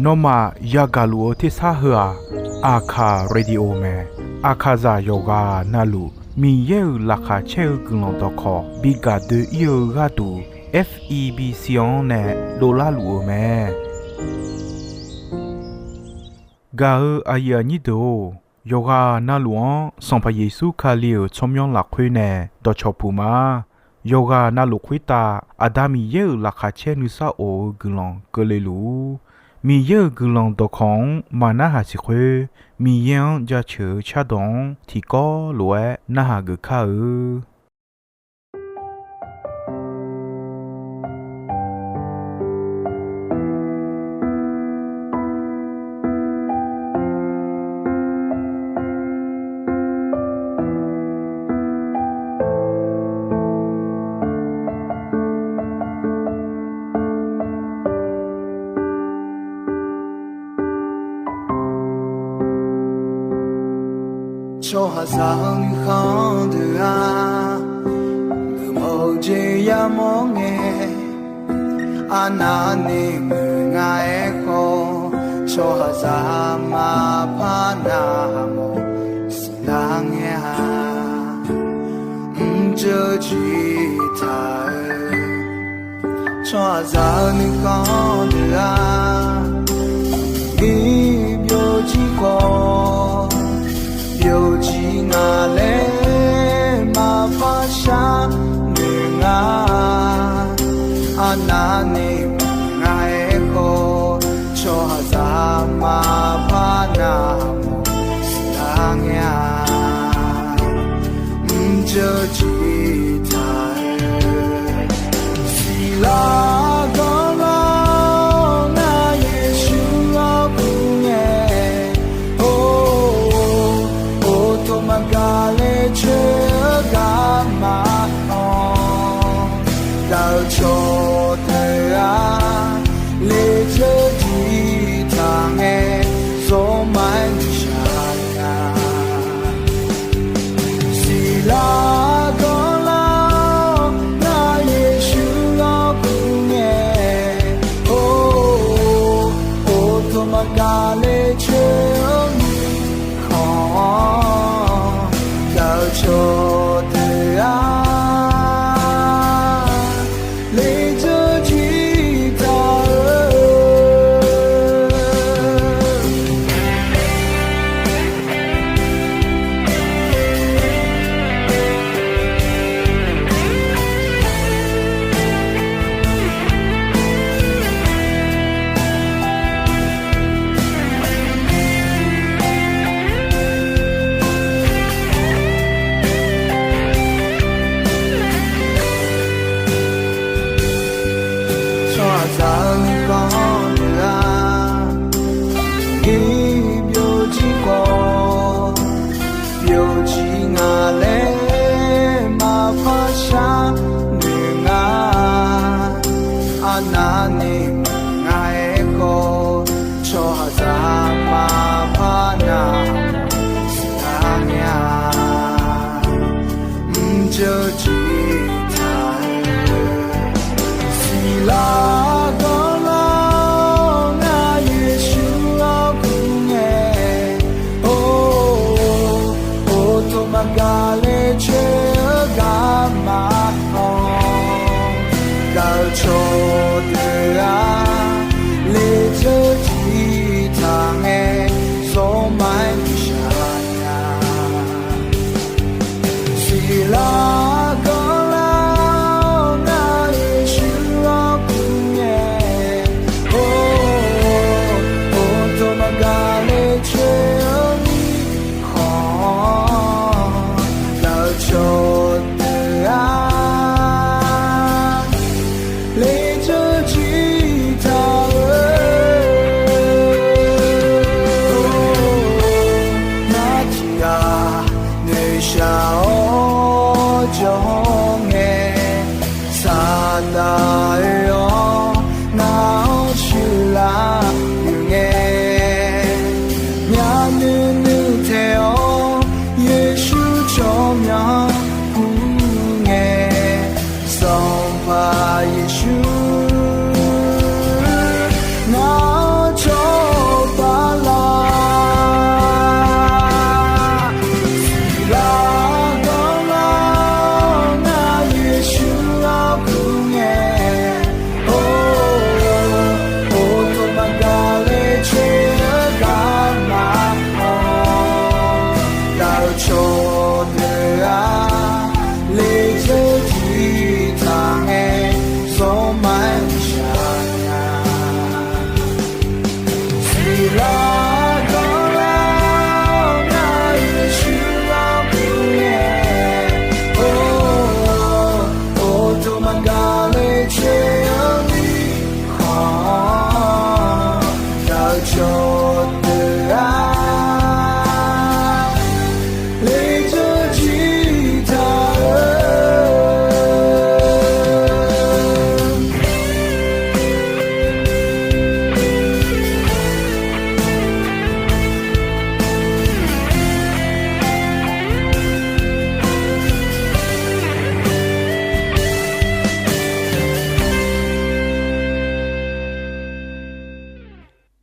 နောမယာဂလူအတိစာဟာအာခာရေဒီယိုမဲအခါဇာယောဂာနာလူမီယေလာခါချဲကုလွန်တော့ခေါ်ဘီဂါဒီယောဂါတူ FEB စီယွန်နဲ့ဒေါ်လာလူမဲဂါအာယာနီဒိုယောဂာနာလူန်စံဖယေစုခါလီယချုံယွန်လာခွေးနဲ့တော့ချောပူမာယောဂာနာလူခွေးတာအဒါမီယေလာခါချဲနုစာအိုဂလွန်ကလေးလူမီယေဂလွန်တော့ခေါင်မနာဟာစီခွေမီယန်ကြချေချဒုံတီကောလွဲနာဟာဂခါcho hà sao như không được à người màu chỉ ya mong nghe anh anh người ngài có cho hà sao mà pa na mo silang nghe chờ chỉ ta cho hà sao như không được à đi biểu chỉ có điều chỉ ngà lẽ mà phát sáng người ngà anh anh ngài có cho ra mà phát na sang nhà chờ chỉ thay xì la cho đời à lệ chờ đi thang nghe gió mãi chẳng à xì la có lao na Giêsu lao cũng nghe ô thôi mà cả lệ chờ khó đào cho đời à chờ chỉ thay xì la có lao na Giêsu lao cũng nghe ô thôi mà cả lệ chờ cả mà không đào cho đời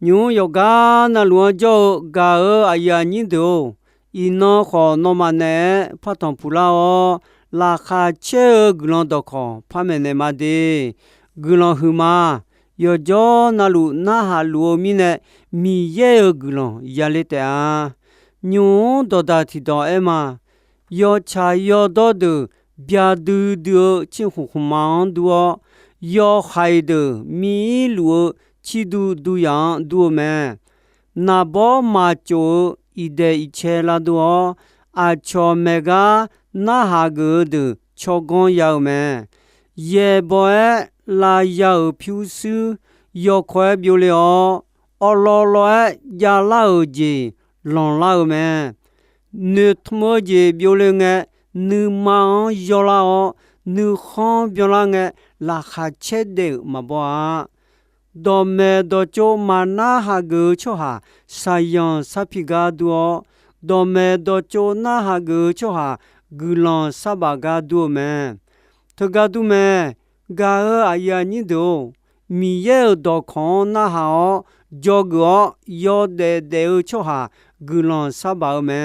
ညွန်ယောဂနာလွန်ကြောဂါအယာညင်းတို့ဤနောခေါ်နောမနဲ့ဖတ်တော်ပူလာလာခါချေဂလွန်တော့ခေါ်ဖမယ်နေမဒီဂလွန်ဟူမာယောကြောနာလူနာဟာလူမီနဲ့မီရဲ့ဂလွန်ရလက်တဲ့ညွန်တော်တာတီတော်အမယောချာယောတော်ဒဗျာဒူဒူချင်းခုမောင်ဒူယောခိုင်ဒမီလူချီဒူဒူယံဒူမဲနာဘောမာချိုဤတဲ့ချဲလာဒူအချောမေဂာနာဟာဂဒချောကွန်ရောက်မဲယေဘောလာရောက်ဖြူစုယောခွဲပြိုလေအော်လောလောယာလာကြီးလွန်လာမဲနေထမောကြီးပြိုလေငဲနူမောင်ယောလာနူခေါ်ပြလာငဲလာခါချက်တဲ့မဘောဒေါ်မဲဒေါ်ချိုမနာဟာဂချောဟာဆိုင်ယန်စပိဂါဒူဒေါ်မဲဒေါ်ချိုနာဟာဂချောဟာဂူလွန်စဘာဂါဒူမဲတဂါဒူမဲဂါအယာညင်းတို့မီရဲ့ဒေါ်ခွန်နာဟာဂျောဂောယောဒေဒေချောဟာဂူလွန်စဘာမဲ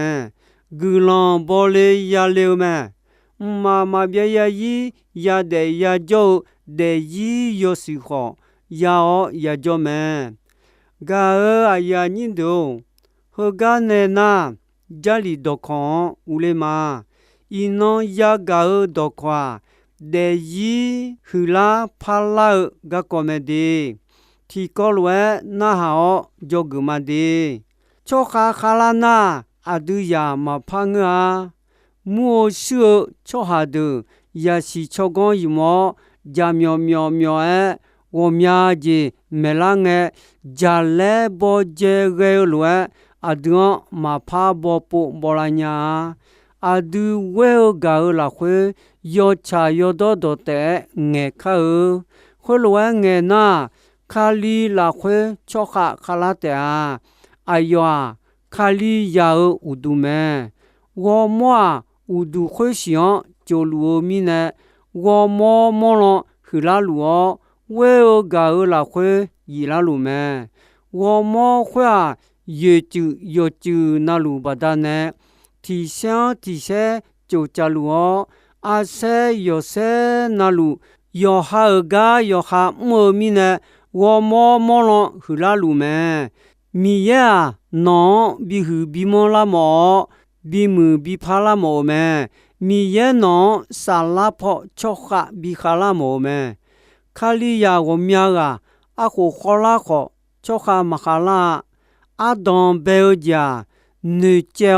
ဂူလွန်ဘောလေယာလေမဲမာပြရကြီးရတဲ့ရကြုတ်တဲ့ကြီးယောစီခေါ်ယာကြောမဲဂါအယာညင်းတို့ဟဂါနေနာဂျာလီဒခွန်ဦးလေမာဤနောယာဂါဒခွာဒေယီဟူလာဖလာဂကောမေဒီတီကောလဝဲနာဟာဂျောဂမဒီချောခါခလာနာအဒူယာမဖငါမောရှုချောဟာဒယာစီချောကောယူမောဂျာမြောမြောဝမြာကြီးမဲလာငဲဂျာလဲဘောဂျေရဲလွဲအဒွန်မဖာဘောပုဘောလာညာအဒူဝဲဂါလာခွေယောချာယောဒဒတဲ့ငဲခါခွလွဲငဲနာခါလီလာခွေချောခခလာတဲ့အယောခါလီယာဥဒူမဲဝမွာဥဒူခွေရှီယံဂျိုလူမီနဲဝမောမောလခူလာလူဝဲဂါလာခွေရီလာလူမဲဝမောခွေယေကျူယောကျူနာလူဘဒနဲတီရှန်တီရှဲဂျိုချလူအာဆဲယောဆဲနာလူယောဟာဂါယောဟာမိုမီနဲဝမောမောလခူလာလူမဲမီယာနောဘီဟူဘီမောလာမောဘီမူဘီဖာလာမောမဲမီယေနောဆာလာဖောချောခဘီခါလာမောမဲခါလီယာဝမြာကအခုခေါ်လာခေါ်ချောခမခါလာအဒွန်ဘေဂျာနေချေ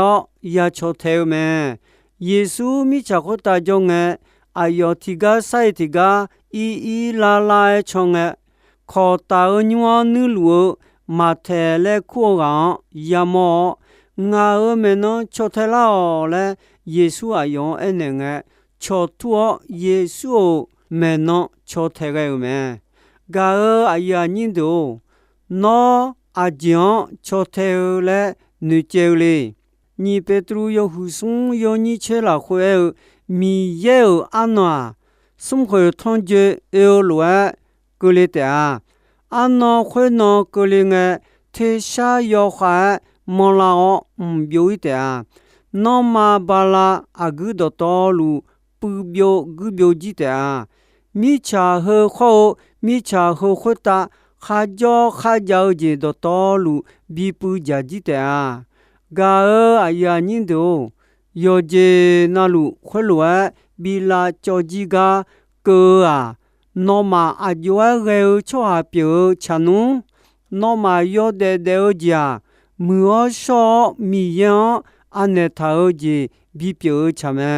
ယာချောသေးမဲယေစုမိချခိုတာကြောင့်ငဲအယောတိကဆိုင်တိကအီလာလာချောငဲခေါ်တာညွန်နူလူမထဲလေခိုကောင်ယမောငါမေနောချောထဲလာလေယေစုအယောအနေငဲချောတူယေစုမေနောချောထဲရဲမဲဂါအယာညင်းတို့နောအဂျွန်ချောထဲလေနူကျဲလေညီပေထရူယဟုဆုံယောညီချေလာခွဲမီယေအနွာစုံခွေထွန်ကျေအေလွဲကိုလေတဲ့အနောခွေနောကိုလေငဲထေရှာယောခါမောလာဘျိုးတဲ့နောမဘာလာအဂုဒတော်လူပူဘျိုဂုဘျိုကြီးတဲ့မိချာဟခောမိချာဟခွတာခါကြောခါကြောကြီးတော်လူဘီပူကြကြီးတဲ့ဂါအယာညင်းတို့ယောဂျေနာလူခွလွဲဘီလာကြောကြီးကကောနောမအကြွယ်ရေချောအပြချနုနောမယောဒေဒေဂျာမောရှောမီယံအနေထာကြီးဘီပြချမဲ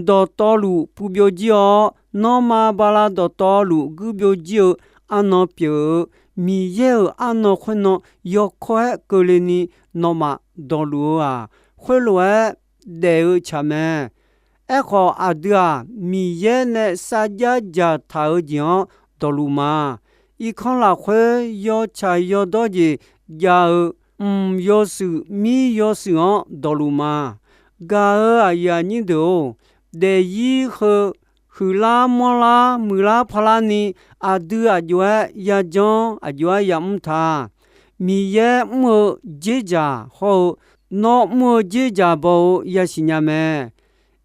ဒေါ်တော်လူပူပြကြီးနောမဘာလာဒေါ်တော်လူဂူပြကြီးအနောပြမီယေအနောခွနောယောခွဲကိုလနီနောမဒေါ်လူခွလွဲဒေချမဲအခုအဒွာမီယေနဲ့စာကြကြထားကြဒေါ်လူမာဤခွန်လာခွဲယောချာယောတော့ကြီးယာယောစုမီယောစုဒေါ်လူမာဂါအယာညင်းတို့ဒေယီခူလာမောလာမူလာဖလာနီအဒူအကြွယာဂျွန်အကြွယမ်သာ米耶么节家后那么节家包也是伢们，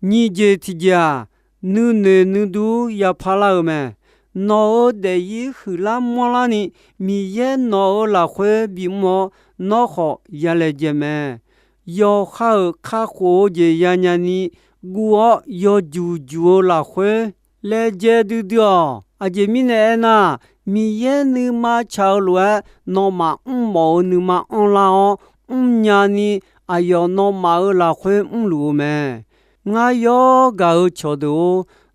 你节提家，你都也怕了没？那得一后来莫拉尼米耶那拉会比么那好也来节没？要好卡火节呀伢你，我要就拉会来节的掉，阿姐米呢那。米耶你妈超乱，那么毛你妈拉伢你，哎哟那么拉会路咩？我要搞错的，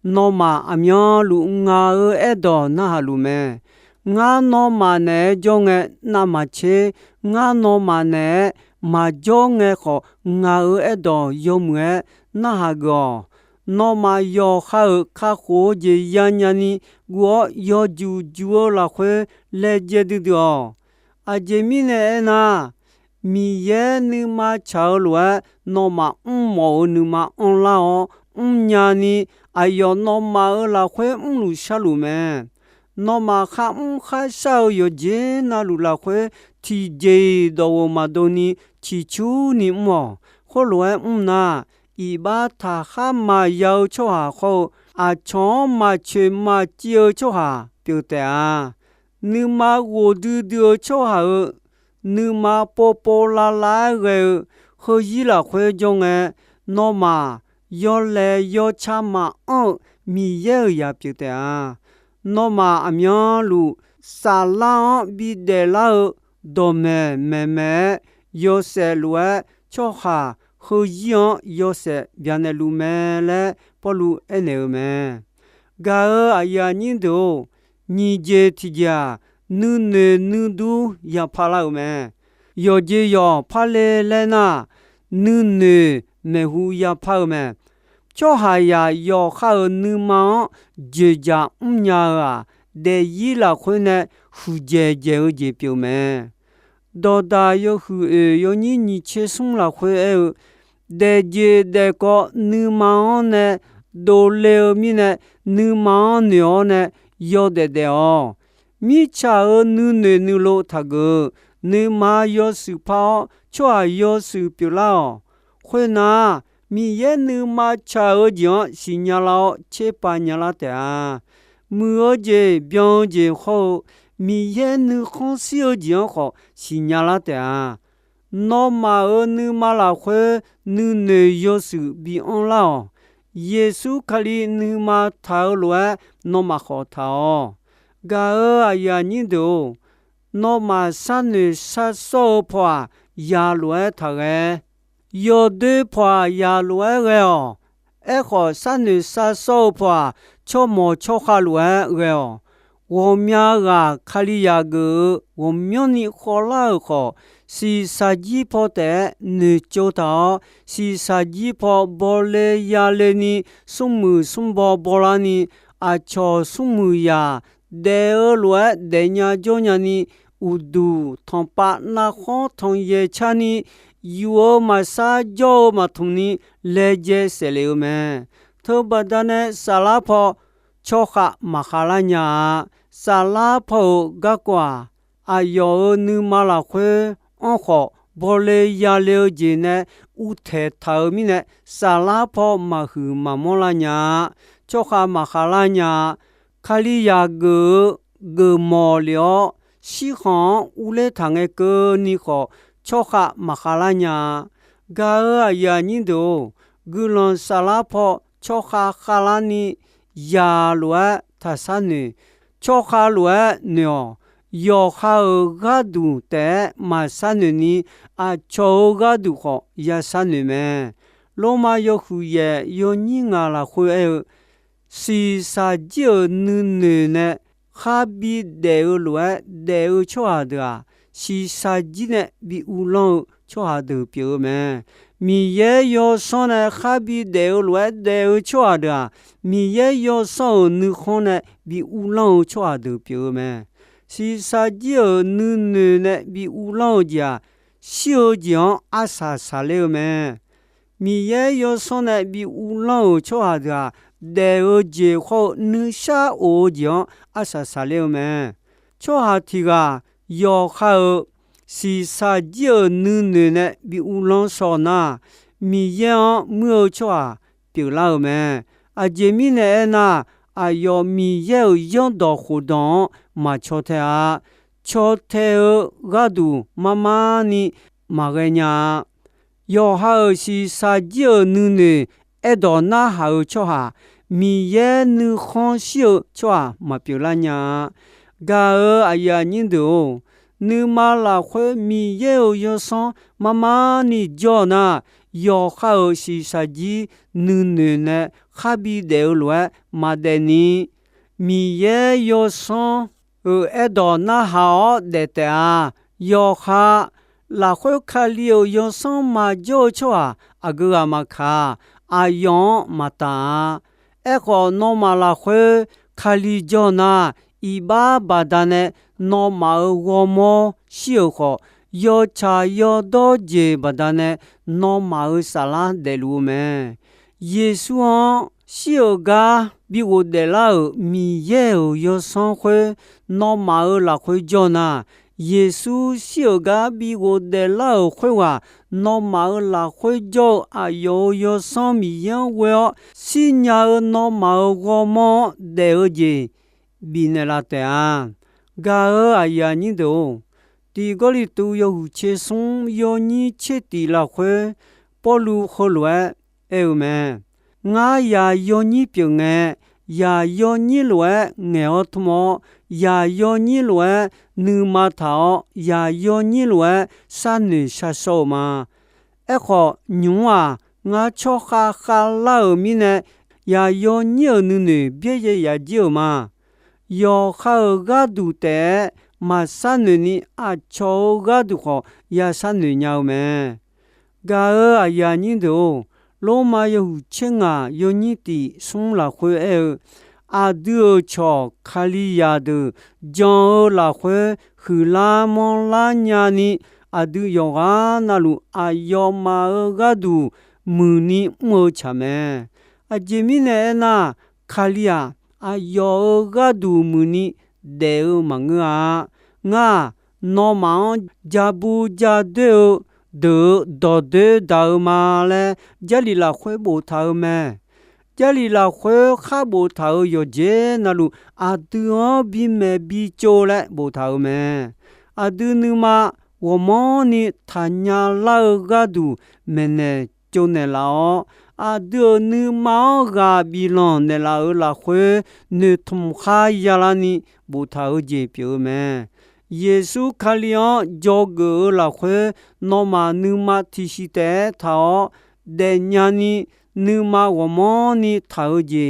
那么阿苗路我爱到那路咩？我那么呢就爱那么切，我那么呢嘛就爱好我爱到有么那个。那么要好卡火节呀你，我要就拉会来接的掉。阿姐米呢那，米耶你妈超乱，那么毛你妈拉哦，伢你，哎哟那么拉会路下路咩？那么还少有节那路拉会提节到我嘛多你，起初你么，后来那。一把他哈嘛要求下后，啊从嘛去嘛就求下，对不对啊？你嘛我都求下，你嘛波拉个，和伊拉会中诶，那嘛要来要吃嘛，米也呀，对不对啊？那么阿苗路沙拉比得拉多妹要塞路诶，求下。和伊样要是变得路咩嘞，不路爱那咩？噶哎呀，你都你这提家，你都也怕了咩？要这要怕来那，你没胡也怕咩？这还呀要好你嘛，这家呀啊，得伊拉会呢，胡这表咩？到大要胡要你切送了会得接得个你妈呢，都留米呢，你妈娘呢，要得哦。米查你路他个，你妈要是跑，却要是表了。会拿米也你妈查讲是伢老7-8年了的啊，没这表姐好，米也你好少讲好是伢了的啊。那么你妈拉会你要是比安了，耶稣卡里你妈讨论那么好讨，噶哎呀你都那么三女杀手破亚罗他个，有对破亚罗个哦，哎好三女杀手破超么超哈罗个哦，我们啊卡里亚个我们你好了好。是杀鸡婆的你就到，是杀鸡婆波勒亚勒尼松木松波拉尼阿乔松木呀，得尔罗得伢就伢尼乌杜同巴那好同耶查尼，有嘛杀就嘛同尼来接塞了没？特别的呢，沙拉婆乔哈马哈拉伢，沙拉婆嘎瓜，阿有你马拉会。好，波勒亚了解呢，乌特头米呢，沙拉坡马胡马莫拉尼，就哈马哈拉尼，卡里亚个毛了，西汉乌勒堂个个尼好，就哈马哈拉尼，噶尔呀尼都，个人沙拉坡就哈哈拉尼亚罗他啥呢？就哈罗呢？要好个度的马山呢？啊，超个度好也山呢咩？罗马要会也要你阿拉会是啥叫呢？哈比得罗得错的啊，是啥子呢？比乌龙错的表咩？米也要上呢，哈比得罗得错的啊，米也要上你好呢，比乌龙错的表咩？是啥叫你呢？比乌老家小讲阿啥了没？米也要说呢，比乌老错的，得我结好你下我讲阿啥了没？错下题个要好စီစာဂျနုနေနဲ့ဘီဦးလွန်စောနာမီယောမြို့ချွာပြလာမဲအဂျေမီနဲ့နာအယောမီယောယွန်တော်ခုဒွန်မချောတဲ့အားချောတဲ့ဂါဒူမမနီမဂညာယောဟာစီစာဂျနုနေအဲ့တော်နာဟာချောဟာမီယေနုခွန်ရှိချွာမပြလာညာဂါအယာညင်းတို့နုမာလာခွေမီယေယောဆွန်မမနီဂျောနာယောဟာစီစာဂျီနုနေနဲ့ခါဘီဒေလွဲမဒနီမီယေယောဆွန်အဲ့တော်နာဟာဒေတာယောဟာလာခွေခါလီယောဆွန်မဂျောချွာအဂါမခါအာယောမတာအခုနောမလာခွေခါလီဂျောနာဤဘာဘာဒနဲ့နောမဝမောရှိခောယောချာယောတော့ဂျေဘာဒနဲ့နောမဆလာဒေလူမဲယေရှုရှိကဘီဝဒေလာမီယေယောဆွန်ခွေနောမလာခွေဂျောနာယေရှုရှိကဘီဝဒေလာခွေဝါနောမလာခွေဂျောအယောဆွန်မီယဝဲစီညာနောမဝမောဒေဂျေဘီနလာတဲ့ဂါအယာညင်းတို့ဒီကိုလီတူယဟုချေဆုံယောညီချစ်တီလာခွေပေါ်လူခိုလွဲအဲမဲငါယာယောညီပြုံငဲယာယောညီလွဲငဲောထမောယာယောညီလွဲနုမထောယာယောညီလွဲစနိရှာဆောမာအခုညွာငါချောခါခါလာမီနဲ့ယာယောညီနုနေပြည့်ရဂျီမာယောခါဂါဒူတဲ့မဆန်နီအချောဂါဒူခေါ်ယာဆန်နီညောင်းမဲဂါအယာညင်းတို့လောမယဟုချင်းငါယောညီတီဆုံလာခွေအာဒူချောခါလီယာဒူဂျောလာခွေခူလာမွန်လာညာနီအဒူယောဂါနာလူအယောမာဂါဒူမူနီမောချမဲအဂျီမီနေနာခါလီယာအယောဂါဒူမူနီဒေမငါငါနောမောင်ဂျာဘူဂျာဒေဒေဒါမာလဲဂျလီလာခွေဘူထာမဲဂျလီလာခွေခါဘူထာယောဂျေနလူအတူဘီမဲဘီချိုလဲဘူထာမဲအဒူနုမာဝမောနီထာညာလာဂါဒူမဲနေကျုံနေလောအဒူနုမောဂါဘီလွန်နေလာခွေနုထုံခါယာလာနီဘူထာဂျေပြိုမဲယေရှုခလျောဂျောဂလာခွေနောမနုမတိရှိတဲ့ထောဒေညာနီနုမဝမောနီထောဂျေ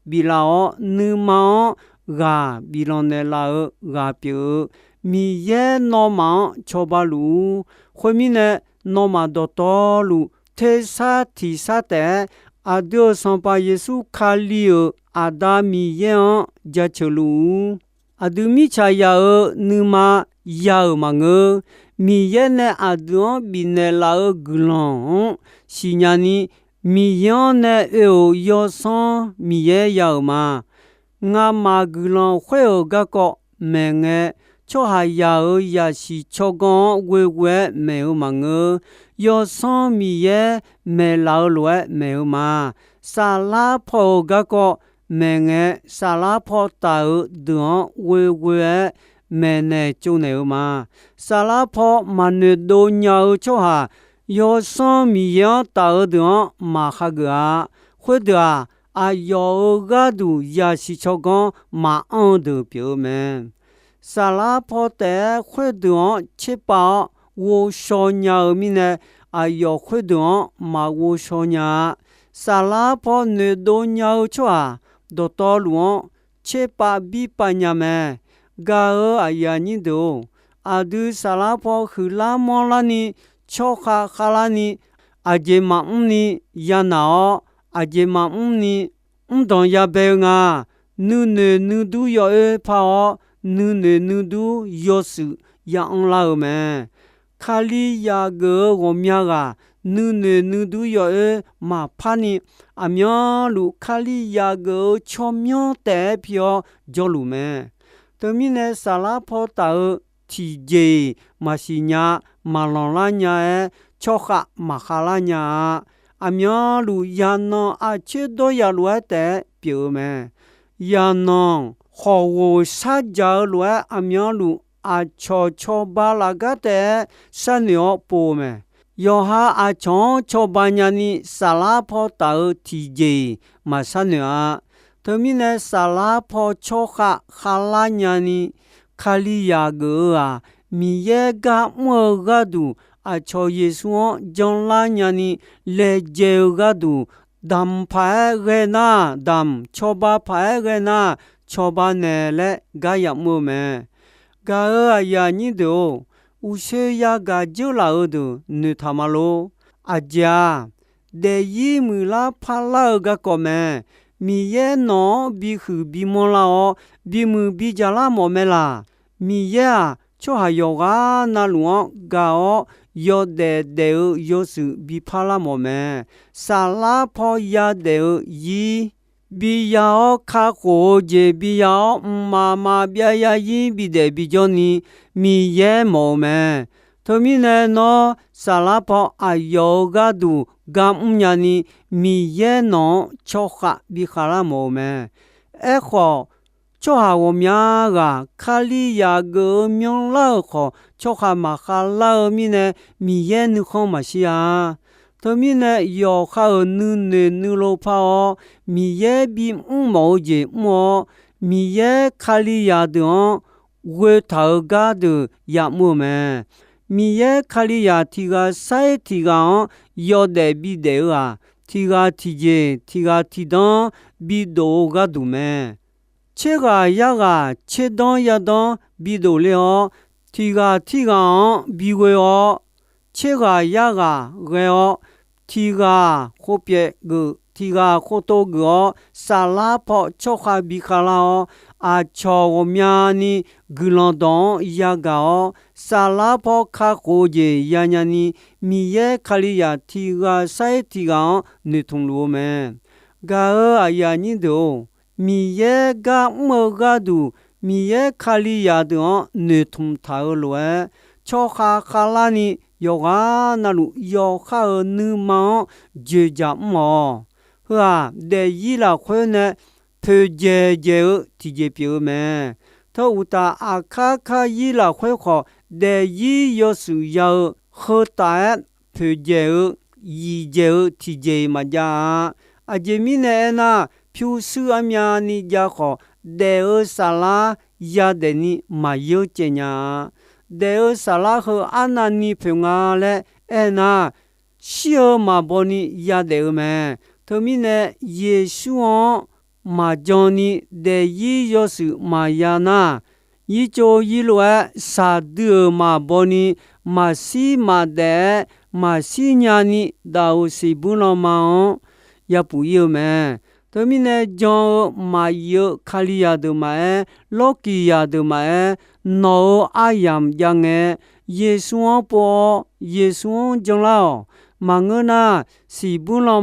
ဘီလာနုမောဂါဘီလွန်နေလာဂါပြိုမီယေနောမချောဘလူခွေမီနဲ့နောမဒတော်လူထေစာတီစာတဲ့အဒိုစံပါယေရှုခလီအာဒါမီယေဂျချလူအဒူမီချာယာနုမာယာမငမီယေနဲ့အဒွန်ဘီနေလာဂလွန်စီညာနီမီယောနဲ့ယောဆွန်မီယေယာမာငါမာဂလွန်ခွေဂကောမဲငဲချောဟာယာယာရှိချောကွန်ဝေဝဲမဲမငယောဆွန်မီယေမဲလာလွဲမဲမာဆာလာဖောဂကောမဲငဲဆာလာဖောတာဒွန်ဝေဝဲမဲနေကျုံနေမှာဆာလာဖောမနဒိုညာချောဟာယောဆွန်မီယောတာဒွန်မာခဂါခွေဒာအယောဂါဒူယာရှိချောကွန်မာအွန်ဒူပြိုမဲဆာလာဖောတဲ့ခွေဒွန်ချစ်ပါဝိုရှောညာမီနေအယောခွေဒွန်မာဝိုရှောညာဆာလာဖောနေဒိုညာချွာဒတော်လွန်ချေပါဘီပညာမဲဂါအယာညင်းတို့အဒူဆာလာဖောခူလာမောလာနီချောခါခလာနီအဂျေမအုန်နီယာနာအဂျေမအုန်နီအွန်တောင်ရဘေငါနုနေနုဒူယောဖာနုနေနုဒူယောစုယာအွန်လာမဲခါလီယာဂဝမြာကနုနေနုဒူယောမဖာနီအမျောလူခါလီယာဂချောမျောတဲပြောဂျောလူမဲတမီနေဆာလာဖောတာ提杰马西亚马朗拉亚乔哈马哈拉亚阿苗路亚诺阿切多亚路的表妹亚诺好我撒娇路阿苗路阿乔巴拉个的三鸟波妹要哈阿乔巴亚尼萨拉坡岛提杰马三鸟特米呢萨拉坡乔哈哈拉亚尼卡利亚个啊米耶个莫个度阿乔耶稣将拉亚尼勒杰个度dam phai ge na dam choba phai ge na choba ne le ga ya mo me ga ya ni do u she ya ga jo la o do ne thamalo aja de yi mu la pha la ga ko me mi ye no bi khu bi mo la o bi mu bi ja la mo me la mi ye cho ha yo ga na lu ga o yo de yo su bi pha la mo me sa la pho ya de yi bi ya o kha ko je bi ya o ma bia ya yi bi de bi jo ni mi ye mo me to mi ne no sa la pho a yo ga du ga nya ni mi ye no cho kha bi kha la mo me e kho cho ha wo mya ga kha li ya go myong la kho cho ha ma kha la mi ne mi ye nu kho ma shi ya to mi ne yo kha nu ne nu lo pha o mi ye bi mo je mo mi ye kha li ya do we tha ga de ya mo me mi ye kha li ya thi ga sai thi ga yo de bi de a thi ga thi je thi ga thi don bi do ga du me 체가 야가 체동 야동 비돌려 티가 비고요 체가 야가 왜요 티가 호뼈 그 티가 호토고 살라포 초카 비칼라오 아초오미아니 글론동 야가오 살라포 카고제 야냐니 미예 칼리야 티가 사이티가 네통로메 가어 아야니도 mi ye ga mo ga du mi ye khali ya do ne thum tha lo cho kha khala ni yo ga na lu yo kha nu ma je ja mo ha de yi la khwe ne phe je ti je pyo me tho u ta a kha kha yi la khwe kho de yi yo su ya kho ta phe je yi je ti je ma ja a je mi ne naဖြူစုအများနီကြခေါ်ဒေယဆလာရတဲ့နီမယုကျညာဒေယဆလာဟအနာနီဖငါလဲအနာရှီယမဘောနီရတဲ့မဲသမီးနဲ့ယေရှုမာဂျောနီဒေယီယောစုမာယာနာဤချိုဤလွယ်စာဒူမာဘောနီမစီမာတဲ့မစီညာနီဒါဝစီဘူးလောမောင်ရပူယမဲတမီနေဂျောမာယခလီယာဒမအဲလောကီယာဒမအဲနောအာယမ်ယငဲယေဆွန်ပေါ်ယေဆွန်ဂျုံလောမငနာစီဘူးလော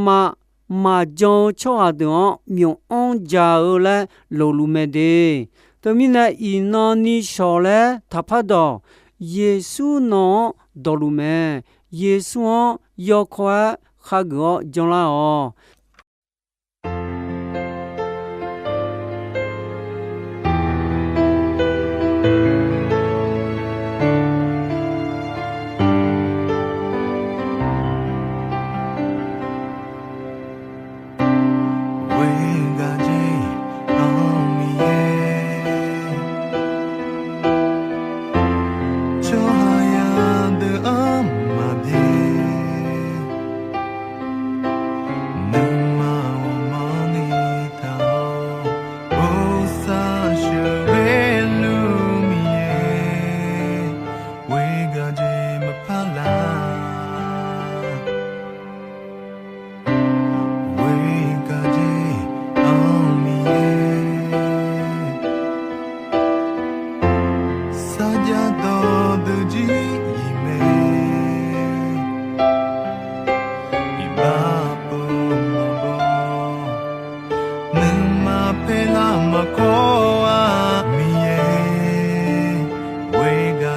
မာဂျောချောအဒောမြုံအောင်ဂျာလဲလိုလူမဲဒေတမီနေအီနောနီရှောလဲထဖတ်တော်ယေဆုနောဒေါ်လူမဲယေဆွန်ယောခွဲခါဂောဂျုံလောPela makoa miye wega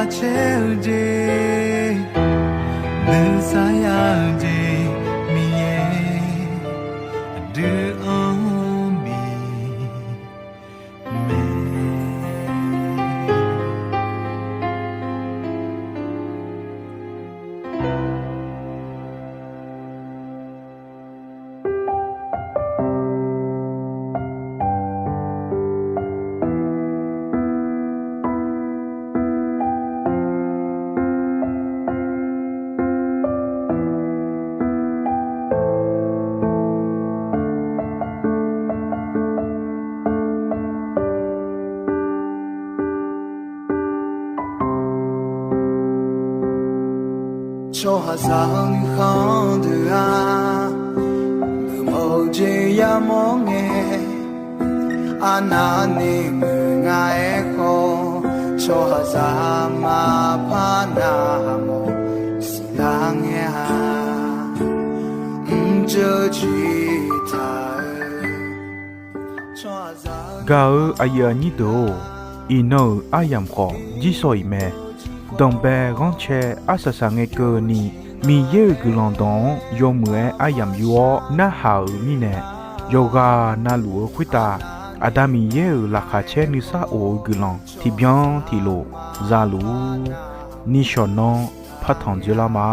cheje Besaya je miye De ombi me Cho hazan khan de a mo je ya mo nge anani nga e ko cho hazan ma pa na mo silang ya je ji ta cho hazan ဂါအယာနီတိုအီနိုအယမ်ခေါဂျီဆိုအီမဲဒုံဘဲဂွန်ချေအဆဆာငေကောနီမီယေဂူလွန်တောယုံမွေအယမ်ယောနာဟာမီနေယောဂာနာလူခွိတာအဒမီယေလာခါချေနီဆာအိုဂူလွန်တီဗျန်တီလိုဇာလူနီရှောနောဖတ်ထောင်ဂျလာမာ